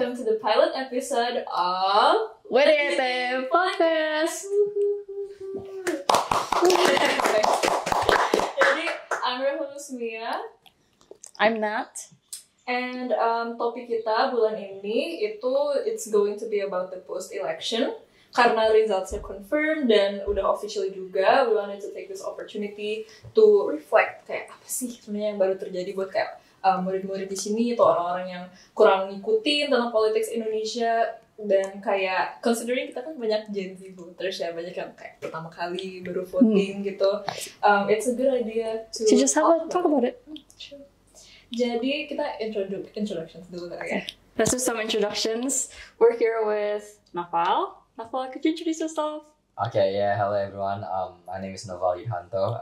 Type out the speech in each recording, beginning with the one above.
welcome to the pilot episode of WDT Podcast. Jadi, I'm your host Mia. I'm Nat. And topik kita bulan ini it's going to be about the post-election. Karena resultsnya confirmed dan udah official juga, we wanted to take this opportunity to reflect kayak apa sih sebenarnya yang baru terjadi buat kayak murid-murid di sini atau orang-orang yang kurang ngikutin tentang politics Indonesia. Dan kayak considering kita kan banyak Gen Z voters ya, banyak yang kayak pertama kali baru voting gitu, it's a good idea to just talk about it. Sure. Jadi kita introductions dulu ya. Let's do some introductions. We're here with Naval. Naval, could you introduce yourself? Okay, yeah, hello everyone. My name is Naval Yudhanto.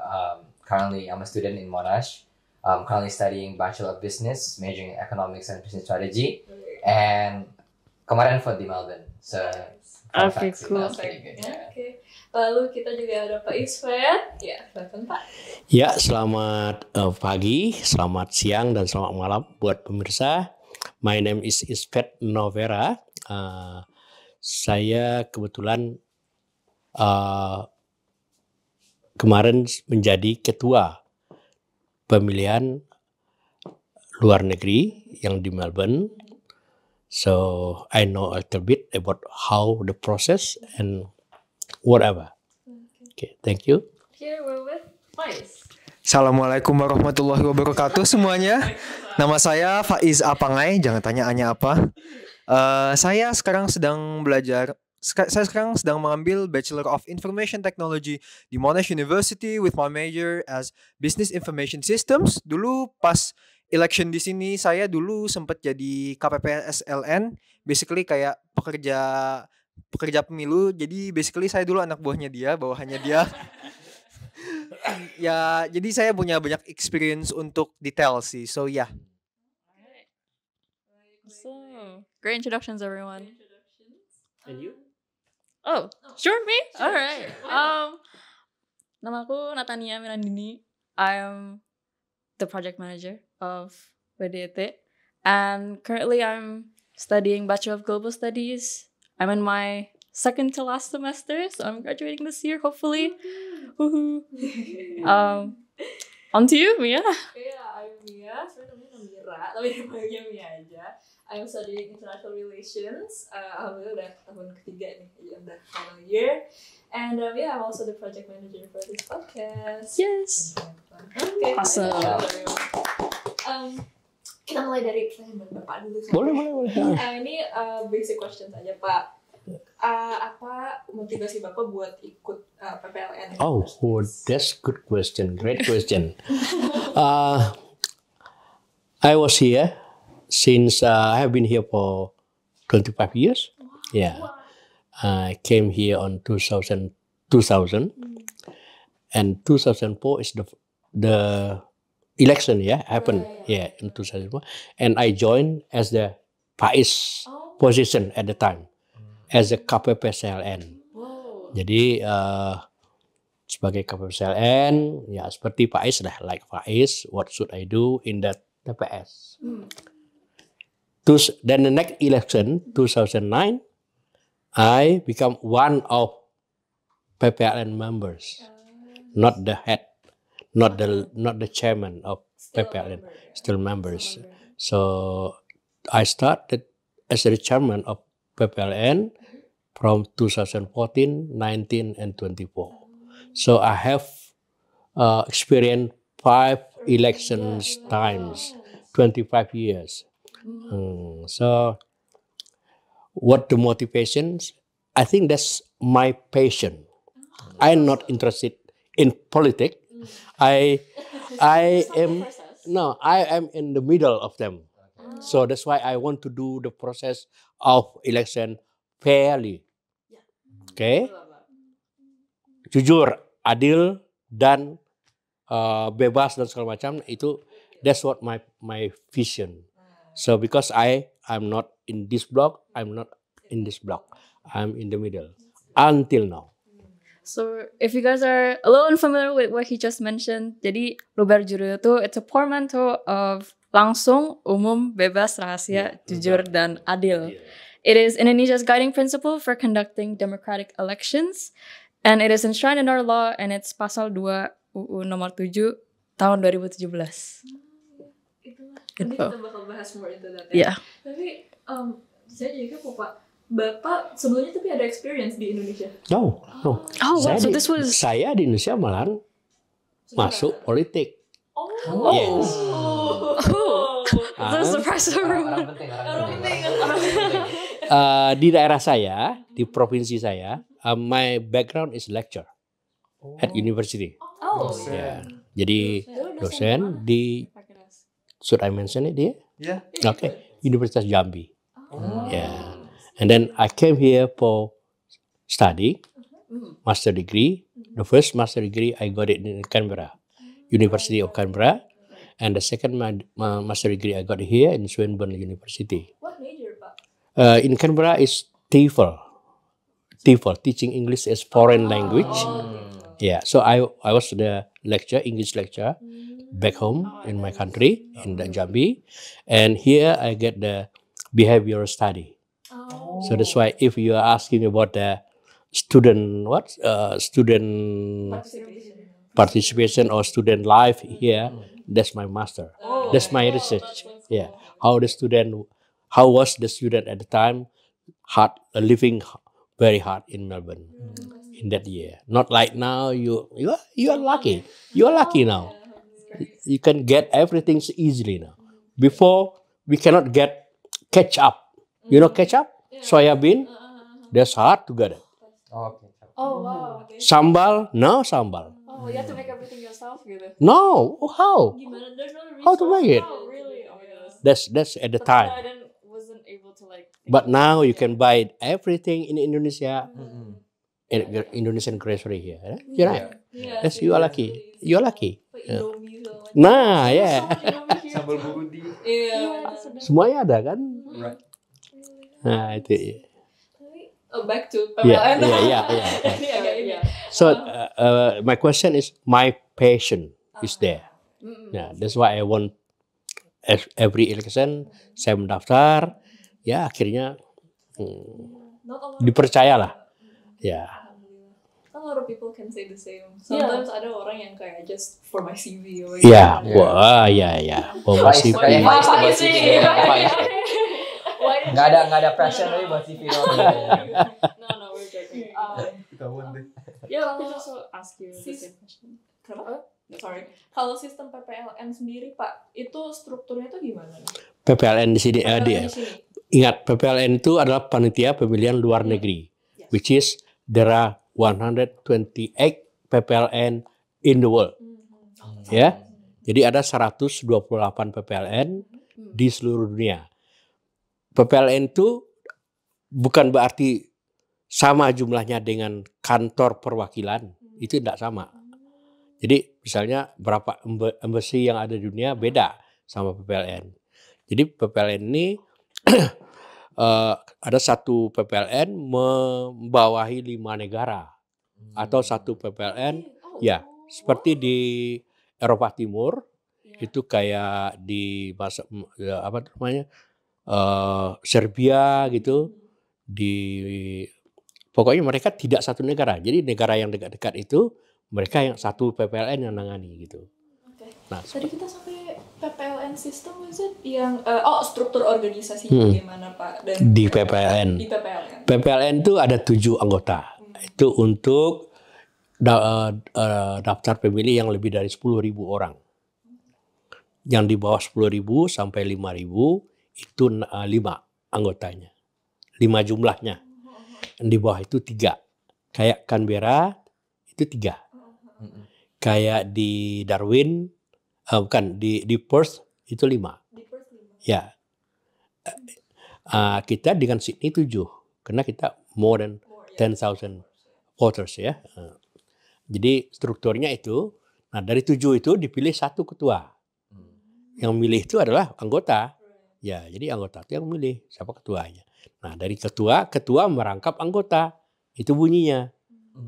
Currently, I'm a student in Monash. I'm currently studying Bachelor of Business, majoring in Economics and Business Strategy, and kemarin for di Melbourne. So, okay, cool. That's pretty good. Yeah. Okay. Lalu kita juga ada Pak Isfet. Ya, silakan Pak. Ya, selamat pagi, selamat siang, dan selamat malam buat pemirsa. My name is Isfet Novera. Saya kebetulan kemarin menjadi ketua pemilihan luar negeri yang di Melbourne. So I know a little bit about how the process and whatever. Okay, thank you. Here we're with Faiz. Assalamualaikum warahmatullahi wabarakatuh semuanya. Nama saya Faiz Apangai, jangan tanya Anya apa. Saya sekarang sedang mengambil Bachelor of Information Technology di Monash University with my major as Business Information Systems. Dulu pas election di sini saya dulu sempat jadi KPPSLN, basically kayak pekerja pemilu. Jadi basically saya dulu anak buahnya dia, bawahannya dia. Ya, jadi saya punya banyak experience untuk detail sih. So yeah. So, great introductions, everyone. And you? Oh, sure, me? Alright. Nama aku Natania Mirandini. I'm the project manager of WDT. And currently I'm studying Bachelor of Global Studies. I'm in my second to last semester, so I'm graduating this year, hopefully. Woohoo. On to you, Mia. Yeah, I'm Mia. Sebenarnya namanya Mira, tapi namanya Mia aja. I'm studying International Relations. Alhamdulillah udah tahun ketiga nih, ya udah final year. And yeah, I'm also the project manager for this podcast. Yes. Okay. Awesome. Kita mulai dari pertanyaan Bapak dulu. Boleh. Ini basic questions aja Pak. Apa motivasi Bapak buat ikut PPLN? Oh, that's good question. Great question. I was here since I have been here for 25 years. Yeah. I came here on 2000 and 2004 is the election happened in 2004, and I joined as the Faiz position at the time as a KPPSLN. Jadi sebagai KPPSLN ya seperti Faiz like Faiz, what should I do in that TPS? Then the next election 2009, I become one of PPLN members, not the head, not the chairman of PPLN, still members. So I started as the chairman of PPLN from 2014, 19, and 24. So I have experienced 5 elections times, 25 years. So what the motivations? I think that's my passion. I'm not interested in politics. I am in the middle of them. So that's why I want to do the process of election fairly. Okay? Jujur, adil, dan bebas dan segala macam itu. That's what my vision. So because I'm not in this block, I'm not in this block. I'm in the middle until now. So if you guys are a little unfamiliar with what he just mentioned, jadi Robert Juru itu it's a portmanteau of langsung, umum, bebas, rahasia, jujur, dan adil. It is Indonesia's guiding principle for conducting democratic elections, and it is enshrined in our law, and it's pasal 2 UU nomor 7 tahun 2017. Itulah. Nanti Gitu. kita bakal bahas more into that ya. Yeah. Tapi saya jadi kepo Pak. Bapak sebelumnya tapi ada experience di Indonesia. No. Oh, wow, Saya so di- this was... Saya di Indonesia malah masuk politik. Oh. Yes. Oh. It's a surprise to everyone. Orang penting. Di daerah saya, di provinsi saya, my background is lecture at university. Oh. Ya. Jadi dosen di, should I mention it here? Yeah. Okay, Universitas Jambi. Oh. Yeah. And then I came here for study, master degree. The first master degree I got it in Canberra, University of Canberra, and the second master degree I got here in Swinburne University. What major Pak? In Canberra is TEFL, teaching English as foreign language. Yeah, so I was the English lecturer back home in my country in the Jambi, and here I get the behavioral study. Oh. So that's why if you are asking about the student participation or student life here, that's my master. Oh. That's my research. Yeah, how was the student at the time living very hard in Melbourne in that year. Not like now. You are lucky. You are lucky now. You can get everything so easily now. Before we cannot get ketchup. You know ketchup? Soya bean? That's hard to get it. Okay. Oh wow. Sambal? No sambal. Oh, you have to make everything yourself gitu. No. How? Gimana? There's no How to make it? Oh, really? Oh my goodness. That's at the But time. I wasn't able to like. But now you can buy everything in Indonesia, in Indonesian grocery here. You're right. Yeah, Yes, you are lucky. You are lucky. Like Yeah. Indomie so like. Nah, yeah. Sambal budi. Iya. Semuanya ada kan? Right. Nah, itu. Back to Yeah, PPLN. yeah. Ini agak ini. So my question is, my passion is there. Yeah, that's why I want every election saya mendaftar. Ya akhirnya Not a lot. dipercayalah. Ya. A lot of people can say the same. Sometimes ada orang yang kayak just for my CV. Or Ya, Yeah. wah, ya. Oh, masih Kayak Why Faiz buat sih? CV. Why? Nggak ada passion lagi buat CV doang. No, we're joking. Ketahuan deh. Yeah, let me also ask you the same question. Kenapa? Sorry. Kalau sistem PPLN sendiri, Pak, itu strukturnya itu gimana? PPLN di sini PPLN dia. di sini. Ingat, PPLN itu adalah panitia pemilihan luar negeri, which is there are 128 PPLN in the world. Ya. Jadi ada 128 PPLN di seluruh dunia. PPLN itu bukan berarti sama jumlahnya dengan kantor perwakilan, itu tidak sama. Jadi misalnya berapa embassy yang ada di dunia beda sama PPLN. Jadi PPLN ini ada satu PPLN membawahi 5 negara atau satu PPLN ya seperti di Eropa Timur itu kayak di apa namanya Serbia gitu, pokoknya mereka tidak satu negara. Jadi negara yang dekat-dekat itu mereka yang satu PPLN yang nangani gitu. Oke. Nah, Tadi kita sampai PPLN system is it yang struktur organisasinya bagaimana Pak? Dan di PPLN. Di PPLN. PPLN itu ada 7 anggota. Itu untuk daftar pemilih yang lebih dari 10.000 orang. Yang di bawah 10.000 sampai 5.000 itu 5 anggotanya. 5 jumlahnya. Yang di bawah itu 3. Kayak Canberra itu 3. Kayak di Darwin, bukan, di Perth itu 5. Di Perth 5. Ya. Kita dengan Sydney 7. Karena kita more than 10,000 voters ya. Jadi strukturnya itu, nah dari 7 itu dipilih 1 ketua. Yang milih itu adalah anggota. Ya, jadi anggota itu yang milih siapa ketuanya. Nah, dari ketua merangkap anggota. Itu bunyinya.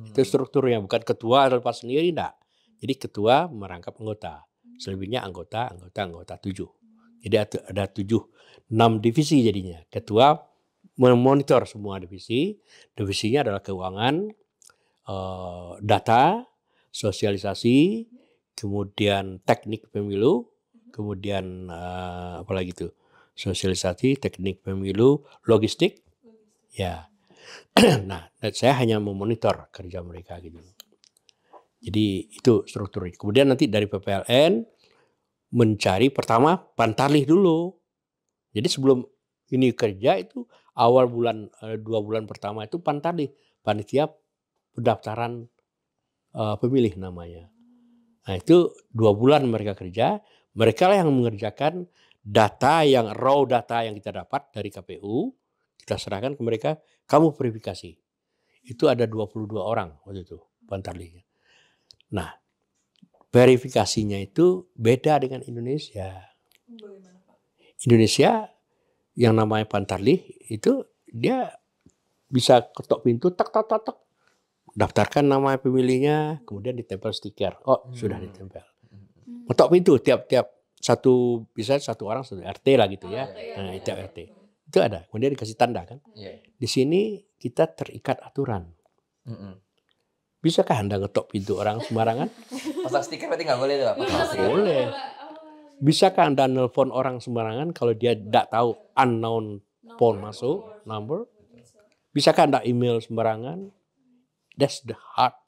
Itu strukturnya, bukan ketua lepas sendiri enggak. Jadi ketua merangkap anggota. Selebihnya anggota 7. Jadi ada 6 divisi jadinya. Ketua memonitor semua divisi. Divisinya adalah keuangan, data, sosialisasi, kemudian teknik pemilu, kemudian apalagi itu sosialisasi, teknik pemilu, logistik, ya. Nah, saya hanya memonitor kerja mereka gitu. Jadi itu strukturnya. Kemudian nanti dari PPLN mencari pertama pantarlih dulu. Jadi sebelum ini kerja itu awal bulan 2 bulan pertama itu pantarlih, panitia pendaftaran pemilih namanya. Nah itu 2 bulan mereka kerja. Mereka lah yang mengerjakan data yang raw data yang kita dapat dari KPU. Kita serahkan ke mereka, kamu verifikasi. Itu ada 22 orang waktu itu pantarlihnya. Nah verifikasinya itu beda dengan Indonesia. Indonesia yang namanya pantarlih itu dia bisa ketok pintu, tak, daftarkan nama pemilihnya, kemudian ditempel stiker. Oh, sudah ditempel. Ketok pintu tiap satu, bisa satu orang satu RT lah gitu ya. Nah, itu RT. Itu ada. Kemudian dikasih tanda kan. Di sini kita terikat aturan. Bisakah Anda ngetok pintu orang sembarangan? Pasang stiker berarti nggak boleh tuh, Pak? Boleh. Bisakah Anda nelpon orang sembarangan kalau dia tidak tahu unknown phone masuk, number? Bisakah Anda email sembarangan? That's the hard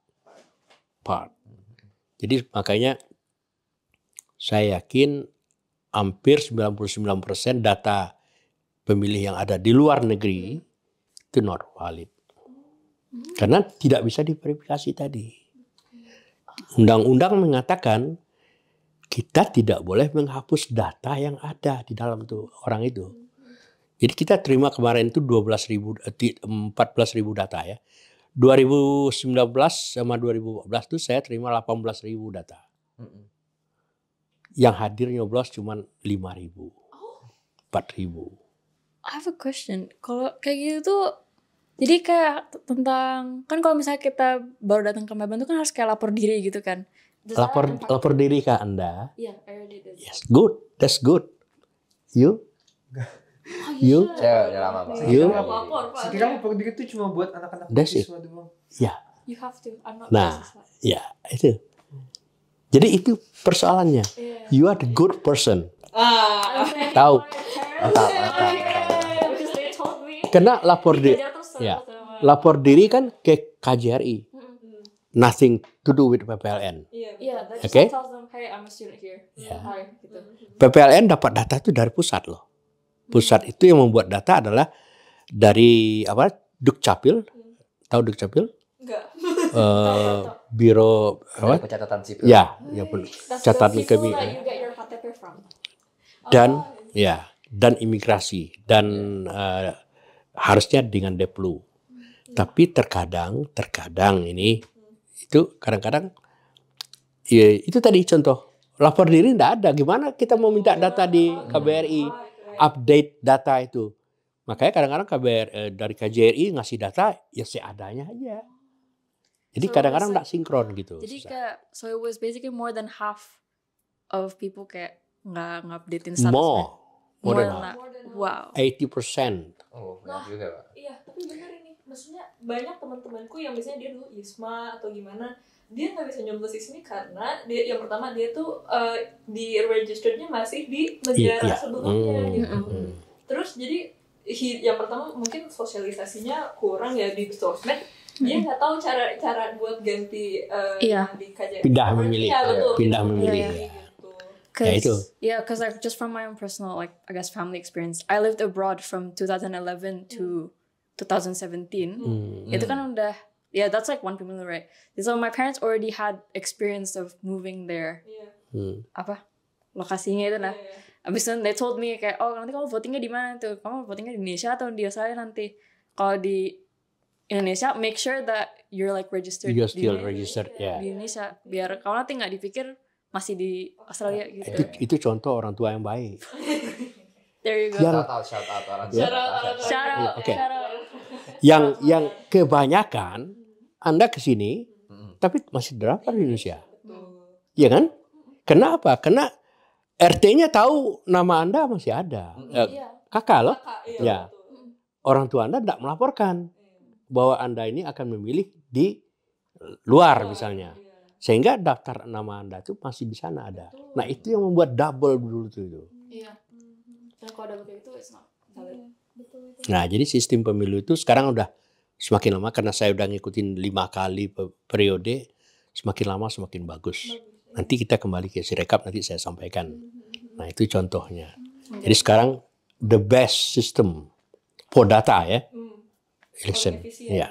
part. Jadi makanya saya yakin hampir 99% data pemilih yang ada di luar negeri itu not valid. Karena tidak bisa diverifikasi tadi. Undang-undang mengatakan kita tidak boleh menghapus data yang ada di dalam tuh orang itu. Jadi kita terima kemarin itu 14.000 data ya. 2019 sama 2014 itu saya terima 18.000 data. Yang hadir nyoblos cuma 5.000. 4.000. I have a question. Kalau kayak gitu tuh, jadi kayak tentang, kan kalau misalnya kita baru datang ke Melbourne tuh kan harus kayak lapor diri gitu kan. Lapor diri ke Anda. Iya, I already did. Yes, good. That's good. You? You? Saya udah lama, Pak. You? Sekiranya lapor diri itu cuma buat anak-anak That's it. mahasiswa doang. Ya. You have to. I'm not Nah, racist. ya itu. Jadi itu persoalannya. You are the good person. Tahu. Because they told me. Karena lapor diri, ya, lapor diri kan ke KJRI. Nothing to do with PPLN. Yeah, that just Okay. tells them, hey, I'm a student here. Yeah. Hi, gitu. PPLN dapat data itu dari pusat loh. Pusat itu yang membuat data adalah dari apa? Dukcapil. Tahu Dukcapil? Enggak. Biro Dari apa? pencatatan sipil. Ya, ya pun. That's Catatan the people kami. that you get your KTP from. Dan ya, dan imigrasi dan harusnya dengan Deplu. Tapi terkadang ini itu kadang-kadang ya, itu tadi contoh lapor diri tidak ada. Gimana kita mau minta data di KBRI update data itu? Makanya kadang-kadang dari KJRI ngasih data ya seadanya aja. Jadi So kadang-kadang it's tidak sinkron gitu. Jadi Susah. kayak, so it was basically more than half of people kayak nggak updatein statusnya. More than that. Wow. 80%. Oh, banyak juga, Pak. Iya, tapi bener ini. Maksudnya banyak teman-temanku yang misalnya dia dulu ISMA atau gimana, dia nggak bisa nyoblos di sini karena dia yang pertama dia tuh di registernya masih di negara Iya. sebelumnya gitu. Mm-mm. Terus jadi yang pertama mungkin sosialisasinya kurang ya di sosmed. Dia nggak tahu cara buat ganti Iya. di KJRI. Pindah memilih. Iya, betul. Pindah memilih. Iya. Ya. Gitu. Ya, itu. Because like just from my own personal like I guess family experience, I lived abroad from 2011 to 2017. Itu kan udah, yeah, that's like one pemilu, right? So my parents already had experience of moving there. Iya. Apa lokasinya itu nah. Iya. Abis itu they told me kayak, oh nanti kamu votingnya di mana tuh? Kamu votingnya di Indonesia atau di Australia nanti? Kalau di Indonesia, make sure that you're like registered You're di still Indonesia. registered, ya. Di Indonesia, biar kamu nanti nggak dipikir masih di Australia gitu. Itu contoh orang tua yang baik. There you go. Ya. Shout out orang Ya. Shout out, Oke. shout out. Yang kebanyakan Anda ke sini tapi masih daftar di Indonesia. Iya kan? Kenapa? Karena RT-nya tahu nama Anda masih ada. Iya. Kakak loh. Kakak, Ya. iya. Betul. Orang tua Anda tidak melaporkan bahwa Anda ini akan memilih di luar misalnya. Iya. Sehingga daftar nama Anda itu masih di sana ada. Betul. Nah, itu yang membuat double dulu tuh itu. Iya. Karena kalau ada begitu it's not valid. Betul. Nah, jadi sistem pemilu itu sekarang udah semakin lama karena saya udah ngikutin 5 kali periode, semakin lama semakin bagus. Nanti kita kembali ke Sirekap, nanti saya sampaikan. Nah, itu contohnya. Jadi sekarang the best system for data ya, election. Paling efisien, Ya.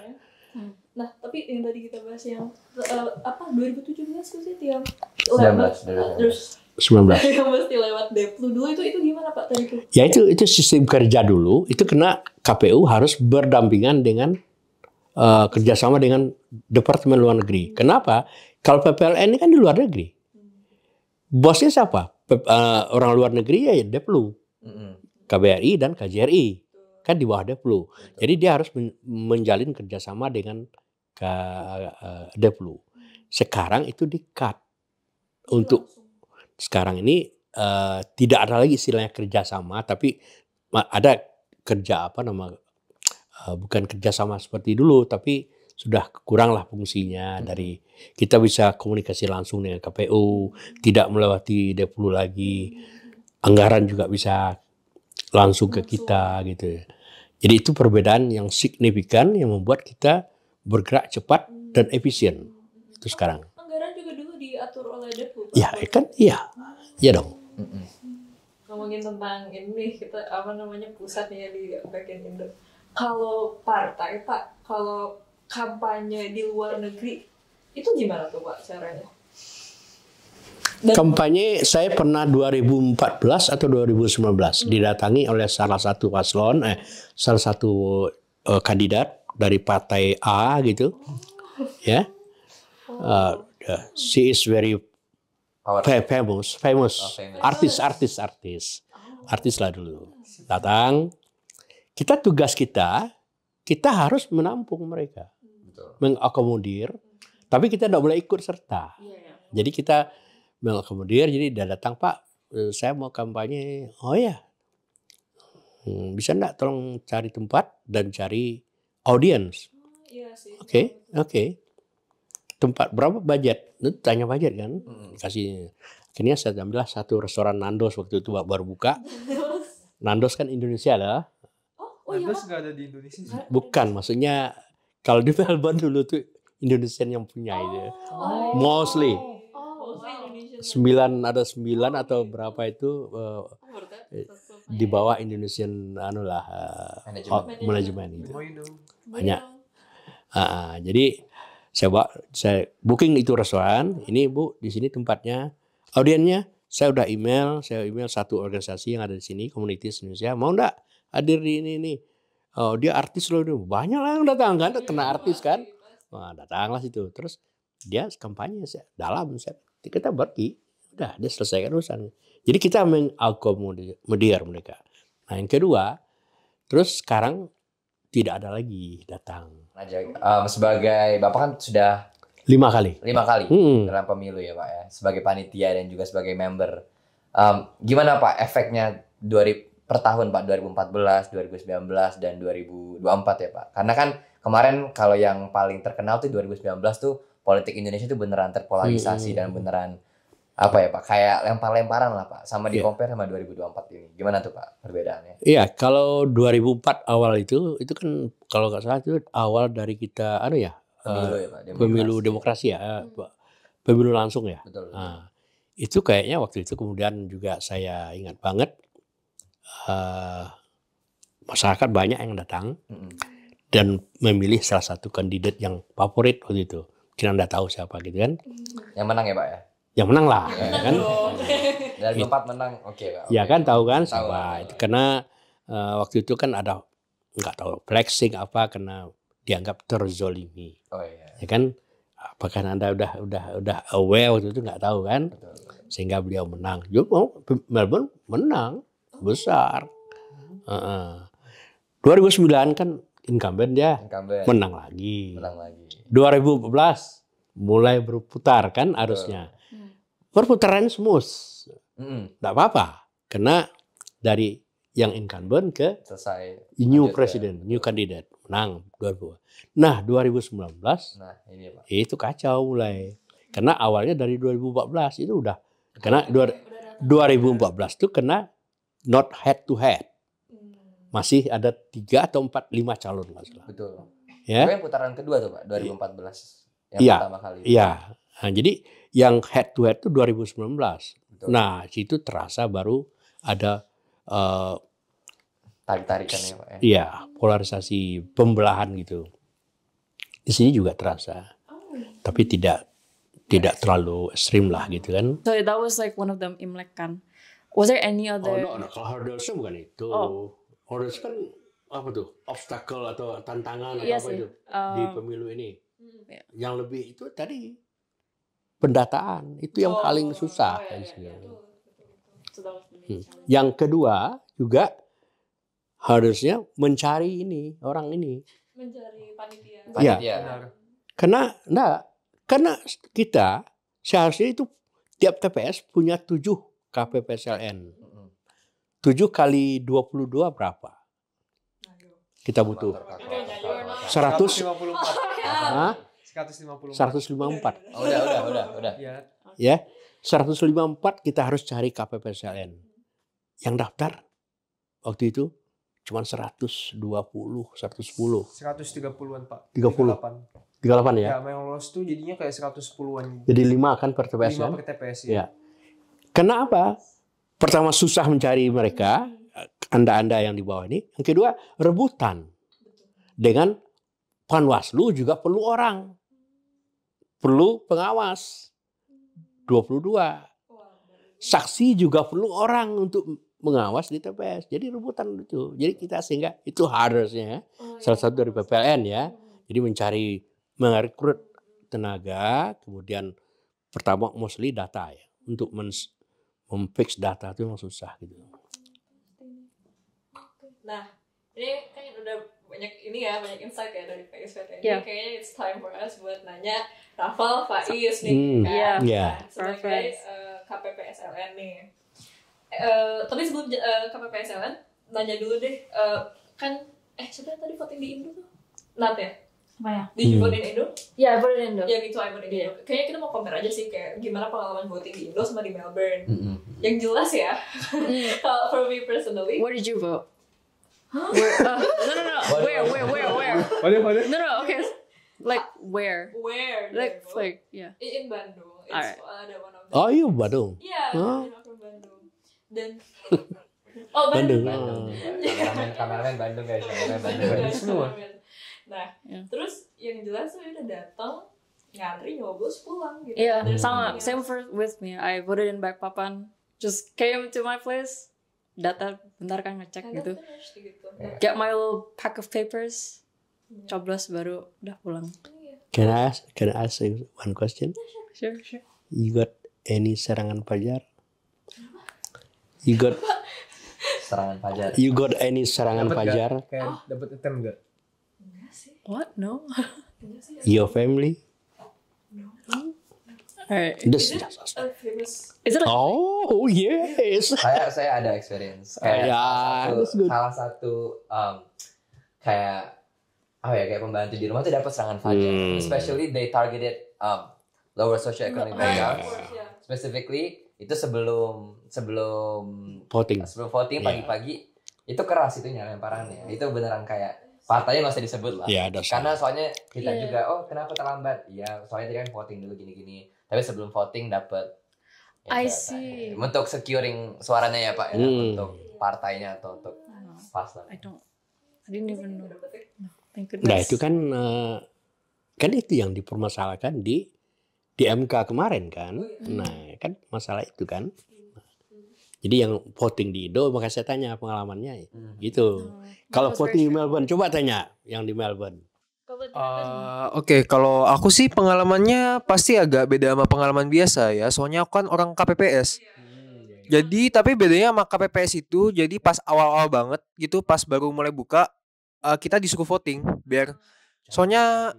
Nah, tapi yang tadi kita bahas yang 2017 sih yang 19. terus 19. yang mesti lewat Deplu dulu itu gimana Pak tadi tuh? Ya itu sistem kerja dulu, itu kena KPU harus berdampingan dengan kerjasama dengan Departemen Luar Negeri. Kenapa? Kalau PPLN ini kan di luar negeri. Bosnya siapa? Orang luar negeri ya Deplu. KBRI dan KJRI. Kan di bawah Deplu. Jadi dia harus menjalin kerjasama dengan Deplu. Sekarang itu di-cut. Untuk sekarang ini tidak ada lagi istilahnya kerjasama, tapi ada kerja bukan kerjasama seperti dulu, tapi sudah kuranglah fungsinya. Dari kita bisa komunikasi langsung dengan KPU, tidak melewati Deplu lagi, anggaran juga bisa langsung ke kita gitu. Jadi itu perbedaan yang signifikan yang membuat kita bergerak cepat dan efisien itu sekarang. Anggaran juga dulu diatur oleh Deplu. Ya kan, iya dong. Ngomongin tentang ini kita pusatnya di bagian Indo. Kalau partai Pak, kalau kampanye di luar negeri itu gimana tuh Pak caranya? Kampanye saya pernah 2014 atau 2019 didatangi oleh salah satu paslon, salah satu kandidat dari partai A gitu, ya. She is very famous, artis lah dulu. Datang, tugas kita harus menampung mereka, mengakomodir, tapi kita tidak boleh ikut serta. Jadi kita mengakomodir, jadi dia datang, Pak, saya mau kampanye. Oh ya, bisa enggak tolong cari tempat dan cari audiens. Oke. Tempat berapa budget? Tanya budget kan. Kasih. Akhirnya saya ambil satu restoran Nandos waktu itu baru buka. Nandos kan Indonesia lah. Nandos nggak ada di Indonesia sih. Bukan, maksudnya kalau di Melbourne dulu tuh Indonesian yang punya itu. Mostly. 9 atau berapa itu di bawah Indonesian manajemen itu. Banyak. Jadi saya booking itu restoran. Ini Bu, di sini tempatnya. Audiennya saya udah email satu organisasi yang ada di sini, Komunitas Indonesia. Mau enggak hadir di ini? Oh, dia artis loh. Banyak lah yang datang kan, kena artis kan. Wah, datanglah situ. Terus dia kampanye dalam kita pergi, udah dia selesaikan urusan. Jadi kita mengakomodir mereka. Nah yang kedua, terus sekarang tidak ada lagi datang. Sebagai Bapak kan sudah 5 kali dalam pemilu ya Pak ya, sebagai panitia dan juga sebagai member. Gimana Pak efeknya per tahun Pak, 2014, 2019 dan 2024 ya Pak? Karena kan kemarin kalau yang paling terkenal tuh 2019 tuh politik Indonesia itu beneran terpolarisasi dan beneran Pak, kayak lempar-lemparan lah Pak, sama di compare sama 2024 ini. Gimana tuh Pak perbedaannya? Iya, kalau 2004 awal itu kan kalau nggak salah itu awal dari kita Pemilu ya Pak, pemilu demokrasi ya, pemilu langsung ya. Betul. Nah, itu kayaknya waktu itu kemudian juga saya ingat banget masyarakat banyak yang datang dan memilih salah satu kandidat yang favorit waktu itu. Mungkin Anda tahu siapa gitu kan? Yang menang ya Pak ya? Yang menang lah, ya kan? Dari 4 menang, oke Pak. Ya kan tahu kan siapa? Tahu. Itu karena waktu itu kan ada nggak tahu flexing apa karena dianggap terzolimi. Oh iya. Ya kan? Apakah Anda udah aware waktu itu nggak tahu kan? Betul. Sehingga beliau menang. Melbourne menang besar. 2009 kan incumbent dia menang lagi. 2014 mulai berputar kan arusnya. Perputaran smooth. Nggak apa-apa. Karena dari yang incumbent ke Selesai. new Lanjut ke- president, new candidate. Menang 2000. Nah 2019 Nah ini Pak. itu kacau mulai. Karena awalnya dari 2014 itu udah. Karena 2014 itu kena not head to head. Masih ada 3 atau 4, 5 calon nggak salah. Betul. Ya. Itu yang putaran kedua tuh Pak, 2014. Yang Iya. pertama kali. Iya. Nah, jadi yang head to head itu 2019. Betul. Nah, situ terasa baru ada Tarik-tarikan ya Pak ya. iya, polarisasi pembelahan gitu. Di sini juga terasa. Tapi tidak terlalu ekstrim lah gitu kan. So that was like one of them Imlek kan. Was there any Oh, other? kalau hurdles-nya bukan itu. Oh. Hurdles kan apa tuh? Obstacle atau tantangan atau Iya apa sih. itu di pemilu ini. Iya. Yang lebih itu tadi pendataan itu yang paling susah. So that was the main challenge. Yang kedua juga harusnya mencari ini orang ini. Mencari panitia. Iya. Panitia. Karena kita seharusnya itu tiap TPS punya 7 KPPSLN. 7 kali 22 berapa? Kita butuh 100. 154. Hah? 154. 154. Oh, udah. Ya. Ya. 154 kita harus cari KPPSLN. Yang daftar waktu itu cuma 120, 110. 130-an Pak. 30. 38. 38 ya. Ya, yang lolos tuh jadinya kayak 110-an. Jadi 5 kan per TPS 5 kan? per TPS Ya. ya. Kenapa? Pertama susah mencari mereka, Anda-anda yang di bawah ini. Yang kedua rebutan. Dengan Panwaslu juga perlu orang. Perlu pengawas. 22. Saksi juga perlu orang untuk mengawas di TPS. Jadi rebutan itu. Jadi kita sehingga itu harusnya salah satu dari PPLN ya. Jadi merekrut tenaga, kemudian pertama mostly data ya. Untuk memfix data itu memang susah gitu. Nah, ini kan udah banyak insight ya dari PSVT ini. Yeah. Kayaknya it's time for us buat nanya Rafal, Faiz nih kan. Yeah. Yeah. Nah, sebagai Perfect. KPPSLN nih. Tapi sebelum KPPSLN, nanya dulu deh. Siapa yang tadi voting di Indo tuh? Nat ya? Apa ya? Did you vote in Indo? Yeah, I put it in though. Ya gitu, I vote in Indo. Kayaknya kita mau compare aja sih kayak gimana pengalaman voting di Indo sama di Melbourne. Yang jelas ya, kalau for me personally, Where did you vote? Where? No. Where? Waduh. No. Okay. Like where? where did I Like vote? yeah. In Bandung. It's Alright. ada one of the. Oh iya Badung. Iya, Oh. I'm from Bandung. Dan Bandung. Bandung. Kameramen Bandung guys. Kameramen Bandung. Semua. Nah, Yeah. terus yang jelas tuh udah datang ngantri nyoblos pulang gitu. Yeah, Dan- sama. Iya. Same with me. I voted in Balikpapan. Just came to my place. Data bentar kan ngecek And gitu. then finished gitu. Nah, Get my little pack of papers. Coblos baru udah pulang. iya. Can I ask you one question? Sure. You got any serangan fajar? You got any serangan Dapet fajar? nggak? Kayak dapat attempt enggak? Enggak sih. What? No. Enggak sih. Your family? Alright. This. Famous. Is it like Oh yes. Saya ada experience kayak Ya, that's good. salah satu kayak kayak pembantu di rumah tuh dapat serangan fajar. Especially they targeted lower socioeconomic backgrounds. Yeah. Specifically itu sebelum Voting. voting pagi-pagi itu keras itunya lemparannya. Itu beneran kayak partainya nggak usah disebut lah. Ya, dosa. Karena soalnya kita Iya. juga kenapa terlambat? Iya, soalnya tadi kan voting dulu gini-gini. Tapi sebelum voting dapat I datanya. see. Untuk securing suaranya ya Pak ya, untuk partainya atau untuk pas lah. I didn't even know. Thank Nah goodness. itu kan itu yang dipermasalahkan di MK kemarin kan. Nah kan masalah itu kan. Jadi yang voting di Indo, maka saya tanya pengalamannya gitu. Kalau was voting di very Melbourne, coba tanya yang di Melbourne. Oke, kalau aku sih pengalamannya pasti agak beda sama pengalaman biasa ya. Soalnya aku kan orang KPPS. Jadi tapi bedanya sama KPPS itu, jadi pas awal-awal banget gitu, pas baru mulai buka, kita disuruh voting biar. Soalnya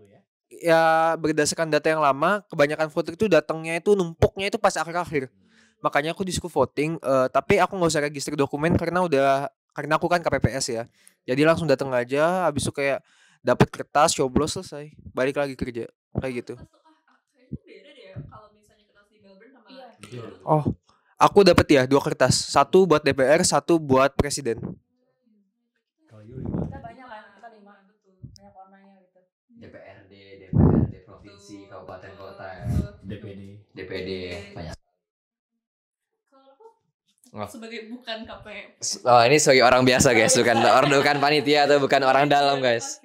ya berdasarkan data yang lama, kebanyakan voter itu datangnya itu numpuknya itu pas akhir-akhir. makanya aku disuruh voting. Tapi aku nggak usah register dokumen karena aku kan KPPS ya. Jadi langsung datang aja, habis itu kayak dapat kertas, coblos, selesai, balik lagi kerja kayak gitu. Kayaknya beda deh ya kalau misalnya kertas di Melbourne sama Iya. Oh, aku dapat ya 2 kertas, satu buat DPR, satu buat presiden. Kalau you Kita banyak kan, kita 5 betul. banyak warnanya gitu. DPRD provinsi, kabupaten kota, DPD. DPD banyak. Kalau aku Oh. sebagai bukan KP. Oh, ini sebagai orang biasa guys, bukan panitia atau bukan orang dalam guys.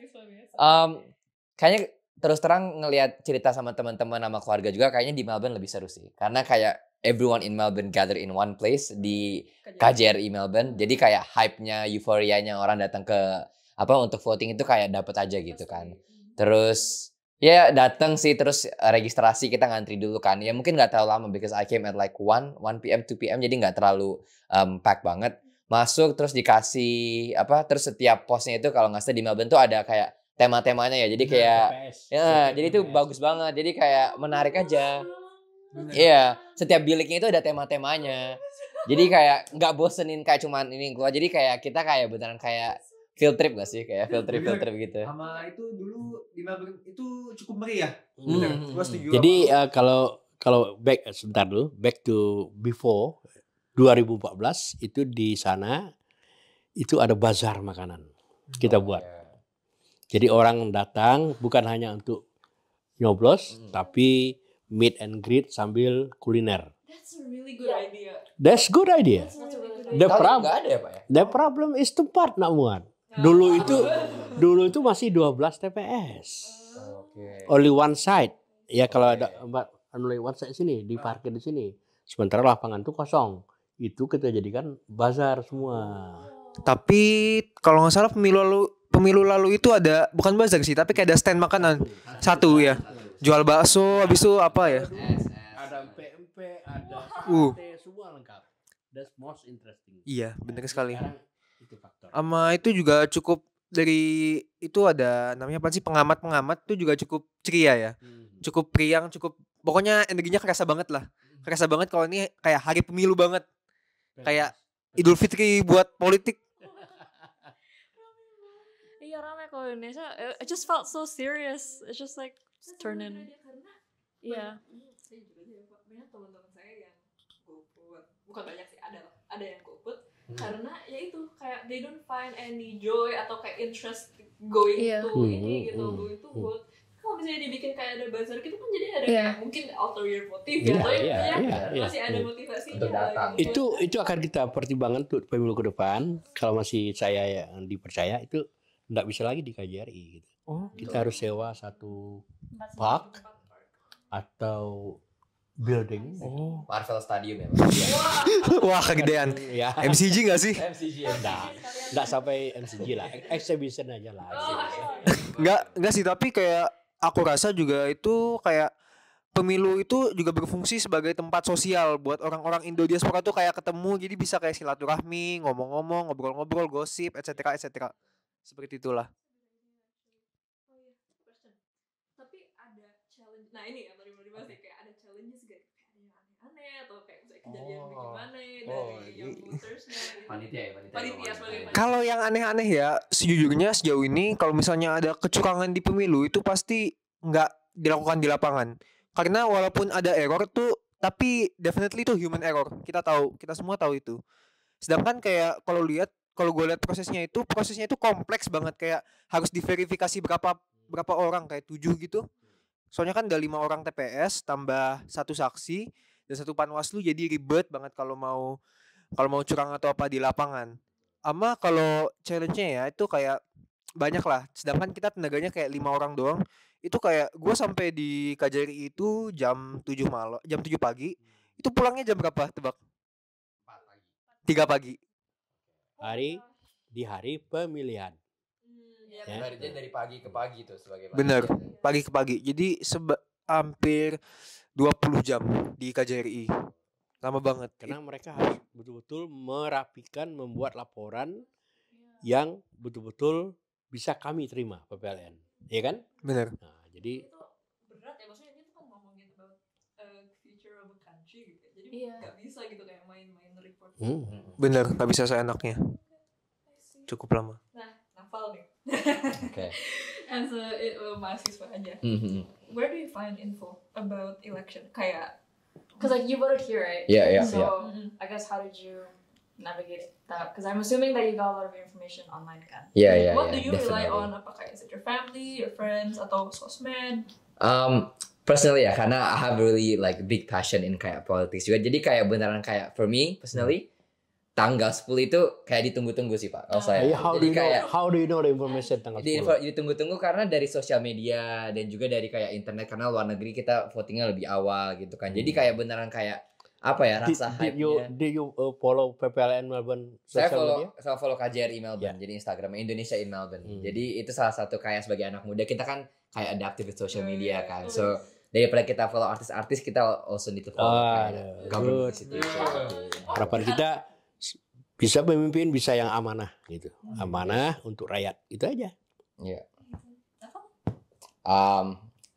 Kayaknya terus terang ngelihat cerita sama teman-teman sama keluarga juga kayaknya di Melbourne lebih seru sih. Karena kayak everyone in Melbourne gather in one place di KJRI Melbourne. Jadi kayak hype-nya, euforianya orang datang ke untuk voting itu kayak dapet aja gitu kan. Terus ya datang sih, terus registrasi kita ngantri dulu kan. Ya mungkin nggak terlalu lama because I came at like 1 PM 2 PM jadi nggak terlalu pack banget. Masuk terus dikasih terus setiap posnya itu kalau nggak salah di Melbourne tuh ada kayak tema-temanya ya. Jadi kayak jadi itu bagus banget. Jadi kayak menarik aja. Iya, setiap biliknya itu ada tema-temanya. Jadi kayak nggak bosenin kayak cuman ini keluar. Jadi kayak kita kayak beneran kayak field trip gak sih? Kayak field trip gitu. Sama itu dulu di Melbourne itu cukup meriah. Bener. Gua setuju. Jadi kalau sebentar dulu, back to before 2014 itu di sana itu ada bazar makanan kita buat. Jadi orang datang bukan hanya untuk nyoblos, tapi meet and greet sambil kuliner. That's a really good idea. That's good idea. That's a really good The idea. problem, Nggak ada ya Pak ya? the problem is tempat nak muat. Dulu itu masih 12 TPS. Oke. Only one side. Ya kalau ada only one side sini, diparkir di sini. Sementara lapangan tuh kosong. Itu kita jadikan bazar semua. Tapi kalau nggak salah pemilu lalu itu ada bukan bazar sih, tapi kayak ada stand makanan satu ya. Jual bakso, habis itu apa ya? Ada PMP, ada Uh. sate, semua lengkap. That's most interesting. Iya, benar sekali. Sekarang itu faktor. Sama itu juga cukup dari itu ada namanya apa sih pengamat itu juga cukup ceria ya. Cukup riang, cukup pokoknya energinya kerasa banget lah. Kerasa banget kalau ini kayak hari pemilu banget. Kayak Idul Fitri buat politik. Iya ramai kalau Indonesia. It just felt so serious. It's just like turning. Karena Iya. saya juga sih banyak teman-teman saya yang golput. Bukan banyak sih, ada yang golput. Karena ya itu kayak they don't find any joy atau kayak interest going Iya. to ini gitu, going to vote. Kalau misalnya dibikin kayak ada bazar gitu kan jadi ada Iya. kayak mungkin ulterior motive Iya, atau iya, iya. masih ada motivasinya Untuk datang. gitu. Itu akan kita pertimbangkan untuk pemilu ke depan. Kalau masih saya yang dipercaya itu enggak bisa lagi di KJRI gitu. Oh, Kita harus sewa satu park atau building. oh. Marvel Stadium ya Pak? Wah, kegedean. Ya. MCG gak sih? MCG ya? Enggak sampai MCG lah. Exhibition aja lah. Enggak sih, tapi kayak aku rasa juga itu kayak pemilu itu juga berfungsi sebagai tempat sosial buat orang-orang Indo diaspora tuh kayak ketemu, jadi bisa kayak silaturahmi, ngomong-ngomong, ngobrol-ngobrol, gosip, etc. Seperti itulah. Tapi ada challenge. Nah ini ya tadi mau dibahas ya, kayak ada challenges gak? Kayak ada yang aneh-aneh atau kayak misalnya kejadian gimana dari yang votersnya gitu. Panitia Panitia sebagai panitia. Kalau yang aneh-aneh ya, sejujurnya sejauh ini kalau misalnya ada kecurangan di pemilu itu pasti nggak dilakukan di lapangan. Karena walaupun ada error tuh, tapi definitely itu human error. Kita tahu, kita semua tahu itu. Sedangkan kayak kalau gue lihat prosesnya itu kompleks banget, kayak harus diverifikasi berapa orang, kayak 7 gitu. Soalnya kan ada 5 orang TPS tambah 1 saksi dan 1 panwaslu, jadi ribet banget kalau mau curang atau apa di lapangan. Ama kalau challenge-nya ya itu kayak banyak lah. Sedangkan kita tenaganya kayak 5 orang doang. Itu kayak gue sampai di KJRI itu jam 7 pagi. Itu pulangnya jam berapa? Tebak. 3 pagi. Di hari pemilihan. Ya. Dari pagi ke pagi tuh sebagai Bener, panitia. pagi ke pagi. Jadi hampir 20 jam di KJRI. Lama banget. Karena mereka harus betul-betul merapikan, membuat laporan yang betul-betul bisa kami terima PPLN, ya kan? Bener. Nah, jadi Itu berat ya, maksudnya ini tuh kan ngomongin about future of a country gitu. Jadi Iya. nggak bisa gitu kayak main-main report. Bener, nggak bisa seenaknya. Cukup lama. Nah, nafal nih. Okay. As a mahasiswa aja. Mhm. Where do you find info about election? Kayak, Because like you voted here, right? Yeah, So yeah. I guess how did you navigate that? Because I'm assuming that you got a lot of information online, kan? Yeah, what do you rely definitely. on? Apakah is it your family, your friends, atau sosmed? Personally ya, karena I have really like big passion in kayak politics juga. Jadi kayak beneran kayak for me personally, tanggal 10 itu kayak ditunggu-tunggu sih Pak. Kalau saya. How do Jadi you know? kayak How do you know the information tanggal 10? ditunggu-tunggu karena dari sosial media dan juga dari kayak internet, karena luar negeri kita votingnya lebih awal gitu kan. Jadi kayak beneran kayak apa ya, rasa Did you hype-nya. follow PPLN Melbourne Saya social media? follow KJRI Melbourne, jadi Instagram Indonesia in Melbourne. Jadi itu salah satu kayak sebagai anak muda kita kan kayak adaptive with social media kan. So daripada kita follow artis-artis, kita also need to follow kayak government institution. Harapan kita bisa pemimpin bisa yang amanah gitu, amanah untuk rakyat, itu aja. Yeah.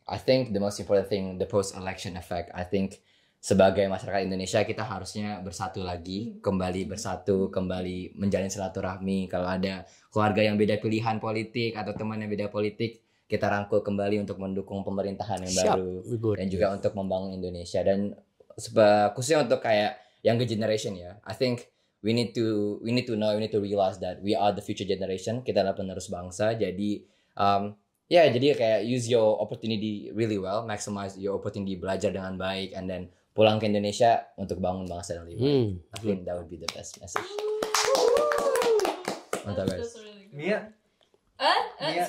I think the most important thing, the post-election effect. I think sebagai masyarakat Indonesia kita harusnya bersatu lagi, kembali bersatu, kembali menjalin silaturahmi. Kalau ada keluarga yang beda pilihan politik atau teman yang beda politik, kita rangkul kembali untuk mendukung pemerintahan yang baru dan juga untuk membangun Indonesia. Dan khususnya untuk kayak younger generation ya, I think we need to realize that we are the future generation. Kita adalah penerus bangsa. Jadi jadi kayak use your opportunity really well, maximize your opportunity, belajar dengan baik, and then pulang ke Indonesia untuk bangun bangsa yang lebih baik. I think that would be the best message. Mantap guys. That's really good. Mia? Mia?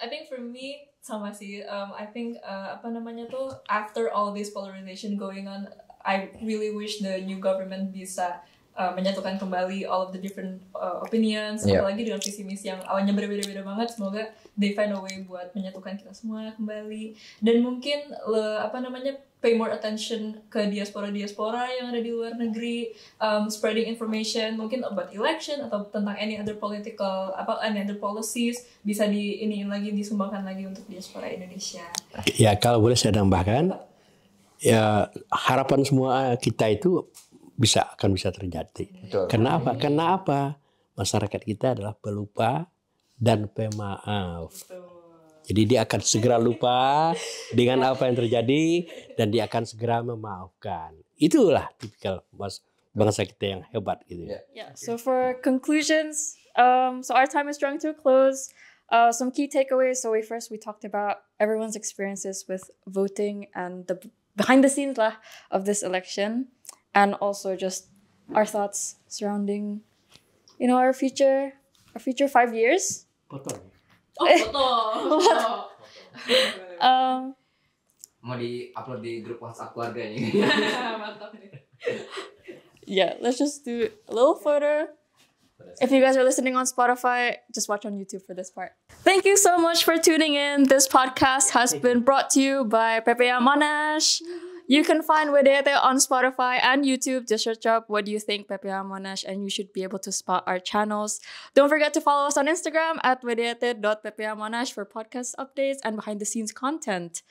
I think for me sama sih. I think apa namanya tuh, after all this polarization going on, I really wish the new government bisa menyatukan kembali all of the different opinions, apalagi dengan visi misi yang awalnya berbeda-beda banget. Semoga they find a way buat menyatukan kita semua kembali, dan mungkin pay more attention ke diaspora yang ada di luar negeri, spreading information mungkin about election atau tentang any other policies bisa disumbangkan lagi untuk diaspora Indonesia. Ya, kalau boleh saya tambahkan, ya harapan semua kita itu akan bisa terjadi. Betul. Kenapa? Karena apa? Masyarakat kita adalah pelupa dan pemaaf. Jadi dia akan segera lupa dengan apa yang terjadi dan dia akan segera memaafkan. Itulah tipikal bangsa kita yang hebat gitu. Yeah. So for conclusions, so our time is drawing to a close. Some key takeaways. So we talked about everyone's experiences with voting and the behind the scenes of this election. And also just our thoughts surrounding, our future 5 years. Foto. Mau di-upload di grup WhatsApp keluarga nih. Mantap nih. Yeah, let's just do a little photo. If you guys are listening on Spotify, just watch on YouTube for this part. Thank you so much for tuning in. This podcast has been brought to you by PPA Monash. You can find Wedete on Spotify and YouTube. Just search up What Do You Think PPA Monash and you should be able to spot our channels. Don't forget to follow us on Instagram at wedete.ppamonash for podcast updates and behind the scenes content.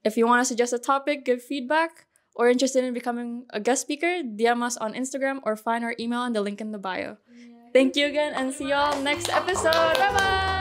If you want to suggest a topic, give feedback, or interested in becoming a guest speaker, DM us on Instagram or find our email in the link in the bio. Thank you again and see y'all next episode. Bye bye!